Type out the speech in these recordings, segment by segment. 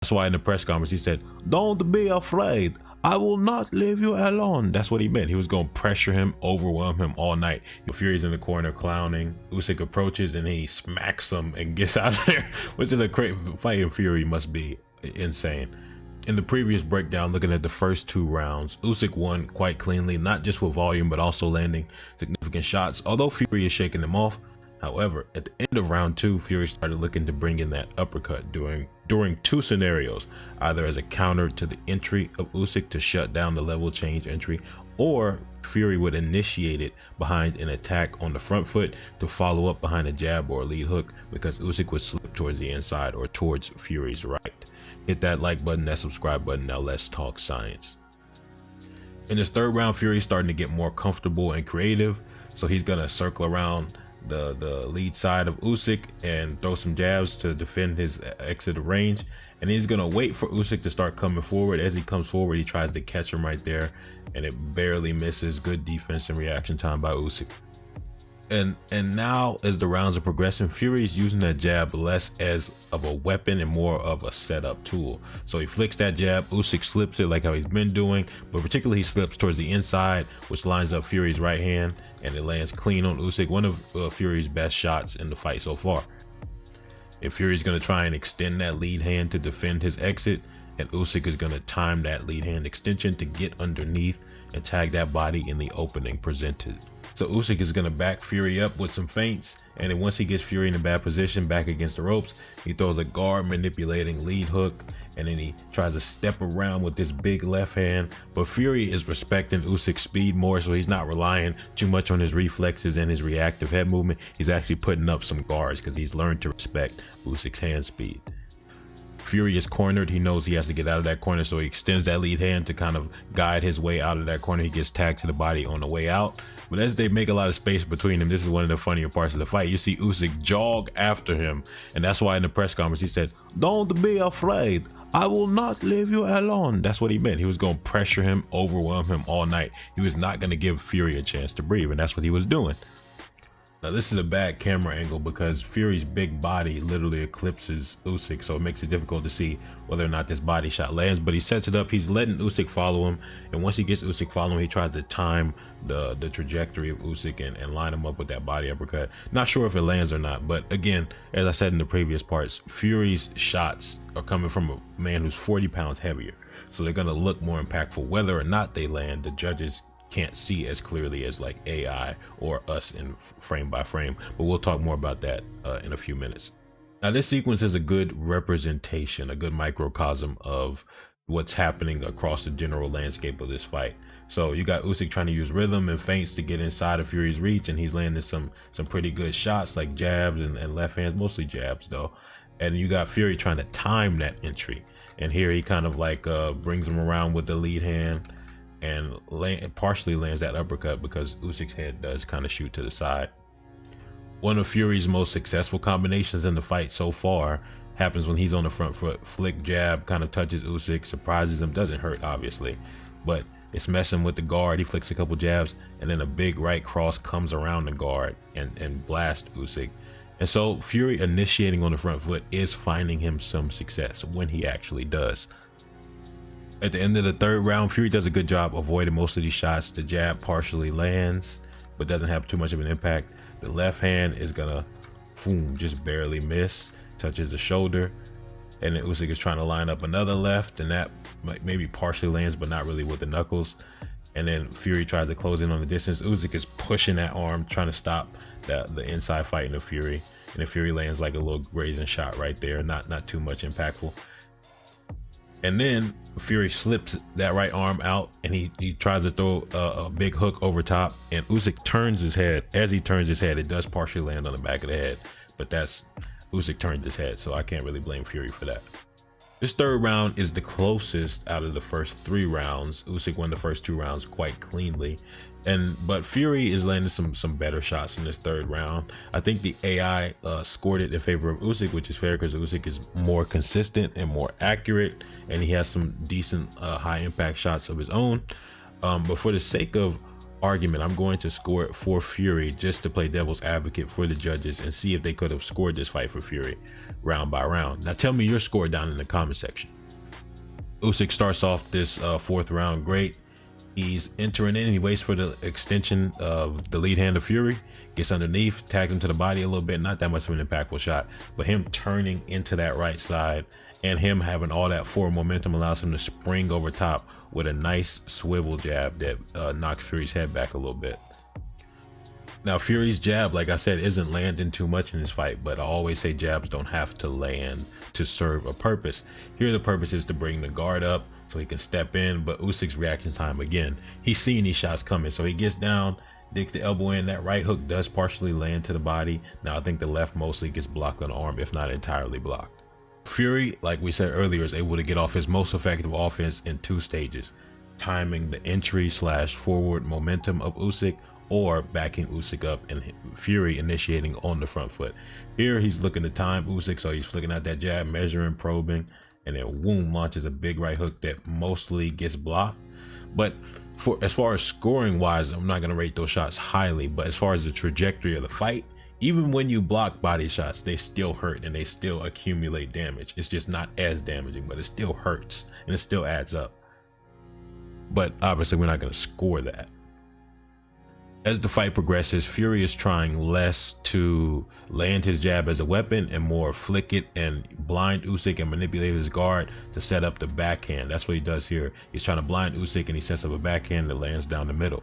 That's why in the press conference he said, "Don't be afraid. I will not leave you alone." That's what he meant. He was going to pressure him, overwhelm him all night. Fury's in the corner clowning. Usyk approaches and he smacks him and gets out of there, which is a great fight. And Fury must be insane. In the previous breakdown, looking at the first 2 rounds, Usyk won quite cleanly, not just with volume, but also landing significant shots, although Fury is shaking them off. However, at the end of round 2, Fury started looking to bring in that uppercut during 2 scenarios, either as a counter to the entry of Usyk to shut down the level change entry, or Fury would initiate it behind an attack on the front foot to follow up behind a jab or a lead hook, because Usyk would slip towards the inside or towards Fury's right. Hit that like button, that subscribe button. Now let's talk science. In this 3rd round, Fury's starting to get more comfortable and creative, so he's gonna circle around the lead side of Usyk and throw some jabs to defend his exit of range, and he's gonna wait for Usyk to start coming forward. As he comes forward, he tries to catch him right there, and it barely misses. Good defense and reaction time by Usyk. And now, as the rounds are progressing, Fury is using that jab less as of a weapon and more of a setup tool. So he flicks that jab, Usyk slips it like how he's been doing, but particularly he slips towards the inside, which lines up Fury's right hand, and it lands clean on Usyk. One of Fury's best shots in the fight so far. If Fury's going to try and extend that lead hand to defend his exit, and Usyk is going to time that lead hand extension to get underneath and tag that body in the opening presented. So Usyk is going to back Fury up with some feints, and then once he gets Fury in a bad position back against the ropes, he throws a guard manipulating lead hook, and then he tries to step around with this big left hand. But Fury is respecting Usyk's speed more, so he's not relying too much on his reflexes and his reactive head movement. He's actually putting up some guards because he's learned to respect Usyk's hand speed. Fury is cornered. He knows he has to get out of that corner, so he extends that lead hand to kind of guide his way out of that corner. He gets tagged to the body on the way out, but as they make a lot of space between them, this is one of the funnier parts of the fight. You see Usyk jog after him, and that's why in the press conference he said, "Don't be afraid. I will not leave you alone." That's what he meant. He was going to pressure him, overwhelm him all night. He was not going to give Fury a chance to breathe, and that's what he was doing. Now this is a bad camera angle because Fury's big body literally eclipses Usyk, so it makes it difficult to see whether or not this body shot lands, but he sets it up. He's letting Usyk follow him, and once he gets Usyk following him, he tries to time the trajectory of Usyk and line him up with that body uppercut. Not sure if it lands or not, but again, as I said in the previous parts, Fury's shots are coming from a man who's 40 pounds heavier, so they're going to look more impactful. Whether or not they land, the judges can't see as clearly as like AI or us in frame by frame, but we'll talk more about that in a few minutes. Now this sequence is a good representation, a good microcosm of what's happening across the general landscape of this fight. So you got Usyk trying to use rhythm and feints to get inside of Fury's reach, and he's landing some pretty good shots like jabs and left hands, mostly jabs though. And you got Fury trying to time that entry, and here he kind of like brings him around with the lead hand and partially lands that uppercut because Usyk's head does kind of shoot to the side. One of Fury's most successful combinations in the fight so far happens when he's on the front foot. Flick jab kind of touches Usyk, surprises him, doesn't hurt obviously, but it's messing with the guard. He flicks a couple jabs, and then a big right cross comes around the guard and blasts Usyk. And so Fury initiating on the front foot is finding him some success when he actually does. At the end of the 3rd round, Fury does a good job avoiding most of these shots. The jab partially lands, but doesn't have too much of an impact. The left hand is gonna, boom, just barely miss, touches the shoulder. And then Usyk is trying to line up another left, and that maybe partially lands, but not really with the knuckles. And then Fury tries to close in on the distance. Usyk is pushing that arm, trying to stop the inside fighting of Fury. And the Fury lands like a little grazing shot right there, not too much impactful. And then Fury slips that right arm out, and he tries to throw a big hook over top, and Usyk turns his head. As he turns his head, it does partially land on the back of the head, but that's Usyk turned his head, so I can't really blame Fury for that. This 3rd round is the closest out of the first 3 rounds. Usyk won the first 2 rounds quite cleanly, but Fury is landing some better shots in this 3rd round. I think the AI scored it in favor of Usyk, which is fair because Usyk is more consistent and more accurate, and he has some decent high impact shots of his own. But for the sake of argument, I'm going to score it for Fury just to play devil's advocate for the judges and see if they could have scored this fight for Fury round by round. Now tell me your score down in the comment section. Usyk starts off this fourth round great. He's entering in, he waits for the extension of the lead hand of Fury, gets underneath, tags him to the body a little bit, not that much of an impactful shot, but him turning into that right side and him having all that forward momentum allows him to spring over top with a nice swivel jab that knocks Fury's head back a little bit. Now Fury's jab, like I said, isn't landing too much in this fight, but I always say jabs don't have to land to serve a purpose. Here the purpose is to bring the guard up so he can step in, but Usyk's reaction time, again, he's seeing these shots coming, so he gets down, digs the elbow in. That right hook does partially land to the body. Now I think the left mostly gets blocked on the arm, if not entirely blocked. Fury, like we said earlier, is able to get off his most effective offense in two stages: timing the entry / forward momentum of Usyk, or backing Usyk up and Fury initiating on the front foot. Here he's looking to time Usyk, so he's looking at that jab, measuring, probing, and then boom, launches a big right hook that mostly gets blocked. But as far as scoring wise, I'm not going to rate those shots highly, but as far as the trajectory of the fight, even when you block body shots, they still hurt and they still accumulate damage. It's just not as damaging, but it still hurts and it still adds up. But obviously we're not going to score that. As the fight progresses, Fury is trying less to land his jab as a weapon and more flick it and blind Usyk and manipulate his guard to set up the backhand. That's what he does here. He's trying to blind Usyk and he sets up a backhand that lands down the middle.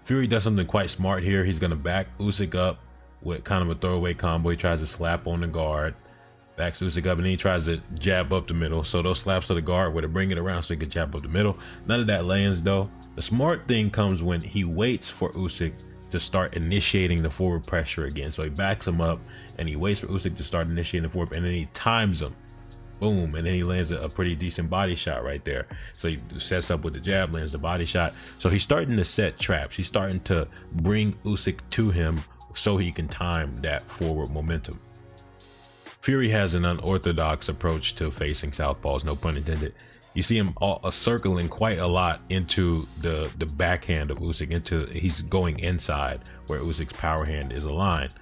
Fury does something quite smart here. He's going to back Usyk up with kind of a throwaway combo. He tries to slap on the guard, backs Usyk up, and then he tries to jab up the middle. So those slaps to the guard where to bring it around so he can jab up the middle. None of that lands though. The smart thing comes when he waits for Usyk to start initiating the forward pressure again. So he backs him up and he waits for Usyk to start initiating the forward, and then he times him. Boom, and then he lands a pretty decent body shot right there. So he sets up with the jab, lands the body shot. So he's starting to set traps. He's starting to bring Usyk to him so he can time that forward momentum. Fury has an unorthodox approach to facing southpaws, no pun intended. You see him circling quite a lot into the backhand of Usyk. He's going inside where Usyk's power hand is aligned.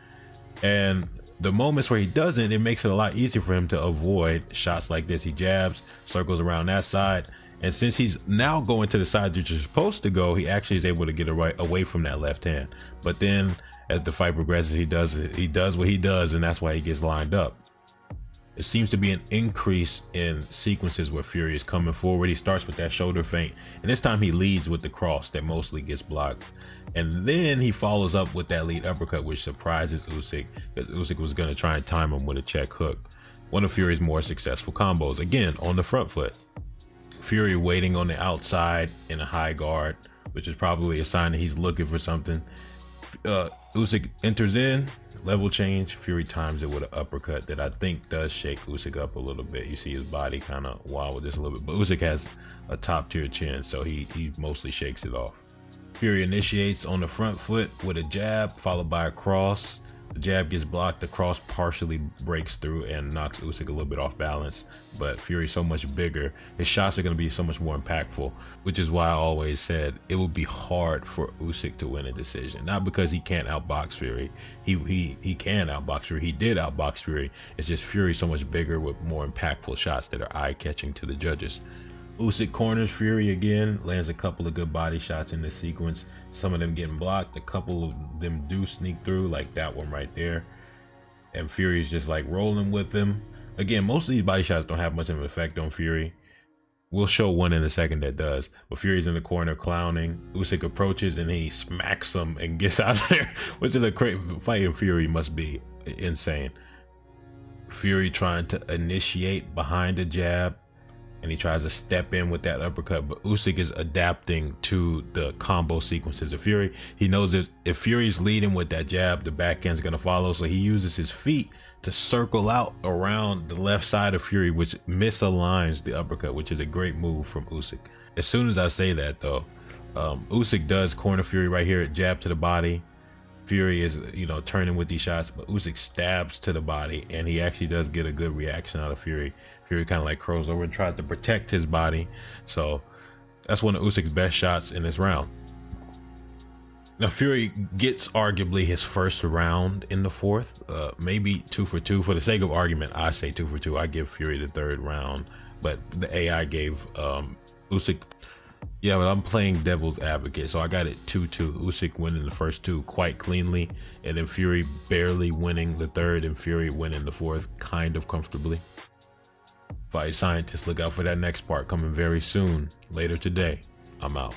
And the moments where he doesn't, it makes it a lot easier for him to avoid shots like this. He jabs, circles around that side, and since he's now going to the side that you're supposed to go, he actually is able to get away from that left hand. But then as the fight progresses, he does what he does, and that's why he gets lined up. There seems to be an increase in sequences where Fury is coming forward. He starts with that shoulder feint, and this time he leads with the cross that mostly gets blocked. And then he follows up with that lead uppercut, which surprises Usyk, because Usyk was going to try and time him with a check hook. One of Fury's more successful combos, again, on the front foot. Fury waiting on the outside in a high guard, which is probably a sign that he's looking for something. Usyk enters in, level change. Fury times it with an uppercut that I think does shake Usyk up a little bit. You see his body kind of wild with this a little bit, but Usyk has a top tier chin, so he mostly shakes it off. Fury initiates on the front foot with a jab followed by a cross. The jab gets blocked, the cross partially breaks through and knocks Usyk a little bit off balance, but Fury's so much bigger, his shots are going to be so much more impactful, which is why I always said it would be hard for Usyk to win a decision. Not because he can't outbox Fury, he can outbox Fury, he did outbox Fury, it's just Fury's so much bigger with more impactful shots that are eye-catching to the judges. Usyk corners Fury again, lands a couple of good body shots in this sequence, some of them getting blocked, a couple of them do sneak through, like that one right there, and Fury's just like rolling with them. Again, most of these body shots don't have much of an effect on Fury. We'll show one in a second that does, but Fury's in the corner clowning. Usyk approaches and he smacks him and gets out of there, which is a great fight, and Fury must be insane. Fury trying to initiate behind the jab, and he tries to step in with that uppercut, but Usyk is adapting to the combo sequences of Fury. He knows if Fury's leading with that jab, the backhand's gonna follow, so he uses his feet to circle out around the left side of Fury, which misaligns the uppercut, which is a great move from Usyk. As soon as I say that though, Usyk does corner Fury right here, jab to the body. Fury is, turning with these shots, but Usyk stabs to the body, and he actually does get a good reaction out of Fury. Fury kind of like curls over and tries to protect his body. So that's one of Usyk's best shots in this round. Now Fury gets arguably his first round in the fourth, maybe 2 for 2. For the sake of argument, I say 2 for 2. I give Fury the third round, but the AI gave Usyk. Yeah, but I'm playing devil's advocate, so I got it 2-2. Usyk winning the first two quite cleanly, and then Fury barely winning the third, and Fury winning the fourth kind of comfortably. Fight scientists, look out for that next part coming very soon. Later today. I'm out.